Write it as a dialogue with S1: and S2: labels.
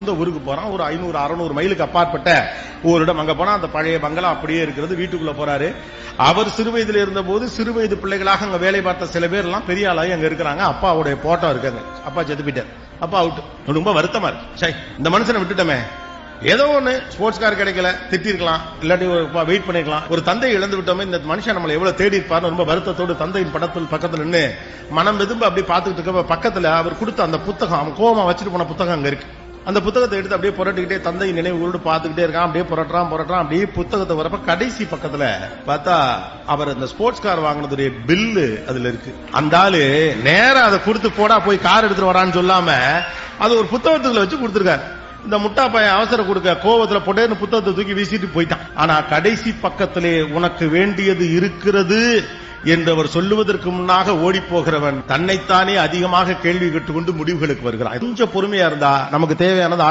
S1: இந்த ஊருக்கு போறான். ஒரு 500-600 மைலுக்கு அப்பாற்பட்ட ஒரு இடம். அங்க போனா அந்த பழைய பங்களா அப்படியே இருக்கிறது. வீட்டுக்குள்ள போறாரு. அவர் சிறு வயதுல இருந்த போது சிறு வயது பிள்ளைகளாக அங்க வேலை பார்த்த சில பேர் எல்லாம் பெரிய ஆளாகி அங்க இருக்கிறாங்க. அப்பாவுடைய போட்டோ இருக்காங்க. அப்பா செத்து போயிட்டார். அப்பா அவுட். ரொம்ப வருத்தமா இருக்கு. இந்த மனுஷனை விட்டுட்டோமே. ஏதோ ஒண்ணு ஸ்போர்ட்ஸ் கார் கிடைக்கல, திட்டிருக்கலாம், இல்லாட்டி வெயிட் பண்ணிருக்கலாம். ஒரு தந்தை இழந்து விட்டோமே, இந்த மனுஷன் நம்மளை எவ்வளவு தேடி இருப்பாரு. ரொம்ப வருத்தத்தோடு தந்தையின் படத்தில் பக்கத்துல நின்று மனம் வெதும்ப அப்படி பாத்துக்கிட்டு இருக்க பக்கத்துல அவர் கொடுத்த அந்த புத்தகம், அவன் கோவமா வச்சுட்டு போன புத்தகம் அங்க இருக்கு. அந்த புத்தகத்தை எடுத்து அப்படியே புரட்டிக்கிட்டே தந்தை நினைவுகளோடு பாத்துக்கிட்டே இருக்கான். அப்படியே புரட்டுறான். அப்படியே புத்தகத்தை வரப்ப கடைசி பக்கத்துல பார்த்தா அவர் அந்த ஸ்போர்ட்ஸ் கார் வாங்கினதுடைய பில்லு அதுல இருக்கு. அந்த ஆளு நேரம் அதை கொடுத்து போடா போய் கார் எடுத்துட்டு வரான்னு சொல்லாம அது ஒரு புத்தகத்துல வச்சு கொடுத்திருக்காரு. இந்த முட்டா பையன் அவசரம் கொடுக்க கோவத்துல போட்டேன்னு புத்தகத்தை தூக்கி வீசிட்டு போயிட்டான். ஆனா கடைசி பக்கத்திலே உனக்கு வேண்டியது இருக்கிறது என்றவர் சொல்லுவதற்கு முன்னாக ஓடி போகிறவன் தன்னைத்தானே அதிகமாக கேள்வி கேட்டுக்கொண்டு முடிவுகளுக்கு வருகிறான். கொஞ்சம் பொறுமையா இருந்தா நமக்கு தேவையானது